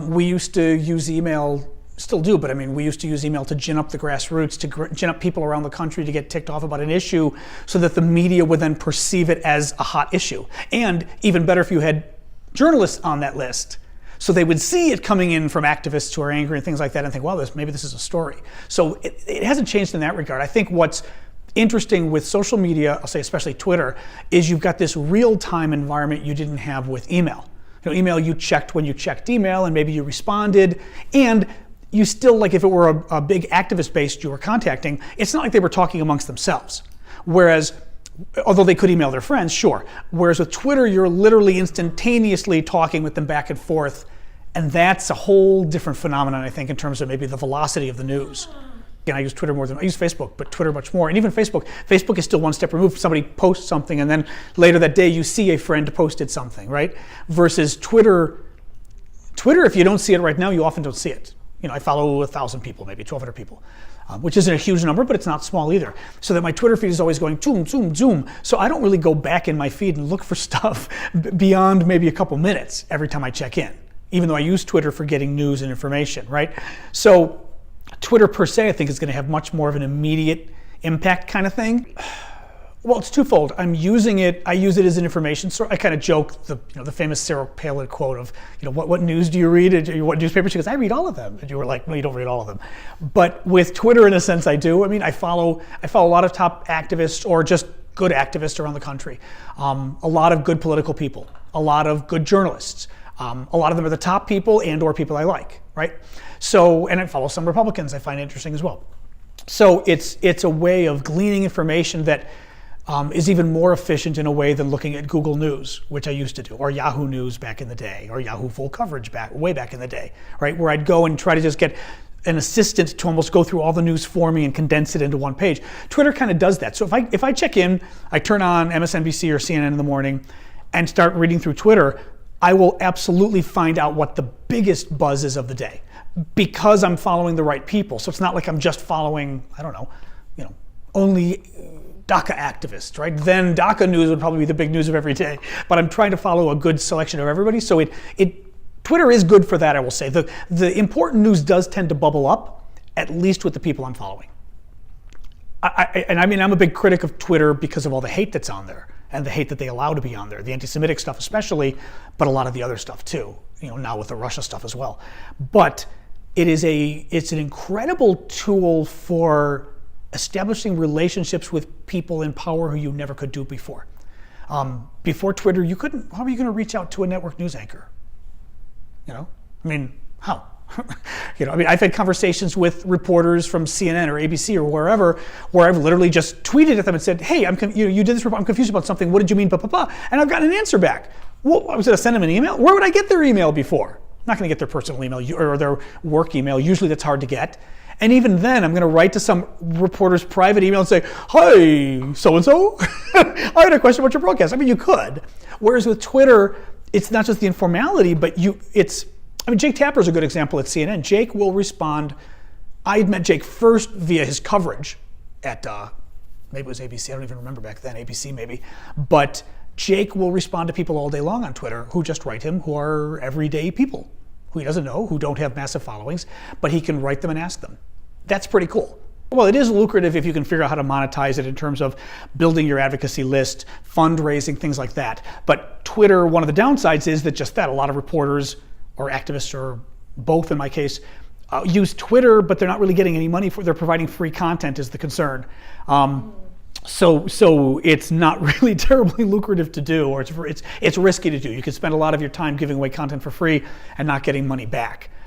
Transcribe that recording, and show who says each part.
Speaker 1: We used to use email, still do, but I mean, we used to use email to gin up the grassroots, to gin up people around the country to get ticked off about an issue so that the media would then perceive it as a hot issue. And even better if you had journalists on that list. So they would see it coming in from activists who are angry and things like that and think, well, maybe this is a story. So it hasn't changed in that regard. I think what's interesting with social media, I'll say especially Twitter, is you've got this real-time environment you didn't have with email. Email you checked when you checked email and maybe you responded, and you still, like if it were a big activist base you were contacting, it's not like they were talking amongst themselves. Whereas, although they could email their friends, sure. Whereas with Twitter, you're literally instantaneously talking with them back and forth, and that's a whole different phenomenon, I think, in terms of maybe the velocity of the news. Again, I use Twitter more than I use Facebook, but Twitter much more. And even Facebook is still one step removed. Somebody posts something, and then later that day you see a friend posted something, right? Versus Twitter, if you don't see it right now, you often don't see it. I follow 1,000 people, maybe 1,200 people, which isn't a huge number, but it's not small either. So that my Twitter feed is always going zoom, zoom, zoom. So I don't really go back in my feed and look for stuff beyond maybe a couple minutes every time I check in, even though I use Twitter for getting news and information, right? So Twitter per se, I think, is going to have much more of an immediate impact kind of thing. Well, it's twofold. I use it as an information source. I kind of joke the famous Sarah Palin quote of, what news do you read? What newspaper? She goes, I read all of them. And you were like, no, you don't read all of them. But with Twitter, in a sense, I do. I mean, I follow a lot of top activists or just good activists around the country. A lot of good political people, a lot of good journalists. A lot of them are the top people and/or people I like, right? So, and I follow some Republicans I find interesting as well. So it's a way of gleaning information that is even more efficient in a way than looking at Google News, which I used to do, or Yahoo News back in the day, or Yahoo Full Coverage way back in the day, right? Where I'd go and try to just get an assistant to almost go through all the news for me and condense it into one page. Twitter kind of does that. So if I check in, I turn on MSNBC or CNN in the morning and start reading through Twitter, I will absolutely find out what the biggest buzz is of the day because I'm following the right people. So it's not like I'm just following, I don't know, only DACA activists, right? Then DACA news would probably be the big news of every day. But I'm trying to follow a good selection of everybody. So Twitter is good for that, I will say. The important news does tend to bubble up, at least with the people I'm following. I'm a big critic of Twitter because of all the hate that's on there and the hate that they allow to be on there, the anti-Semitic stuff especially, but a lot of the other stuff too, now with the Russia stuff as well. But it's an incredible tool for establishing relationships with people in power who you never could do before. Before Twitter, you couldn't. How are you going to reach out to a network news anchor? How? I've had conversations with reporters from CNN or ABC or wherever, where I've literally just tweeted at them and said, "Hey, you did this report. I'm confused about something. What did you mean?" Blah, blah, blah. And I've gotten an answer back. Well, I was going to send them an email. Where would I get their email before? I'm not going to get their personal email or their work email. Usually that's hard to get. And even then, I'm going to write to some reporter's private email and say, "Hi, so-and-so, I had a question about your broadcast." I mean, you could. Whereas with Twitter, it's not just the informality, but Jake Tapper is a good example at CNN. Jake will respond. I had met Jake first via his coverage at, maybe it was ABC. I don't even remember back then, ABC maybe. But Jake will respond to people all day long on Twitter who just write him, who are everyday people, who he doesn't know, who don't have massive followings, but he can write them and ask them. That's pretty cool. Well, it is lucrative if you can figure out how to monetize it in terms of building your advocacy list, fundraising, things like that. But Twitter, one of the downsides is that just that. A lot of reporters or activists, or both in my case, use Twitter, but they're not really getting any money for. They're providing free content is the concern. So it's not really terribly lucrative to do, or it's risky to do. You can spend a lot of your time giving away content for free and not getting money back.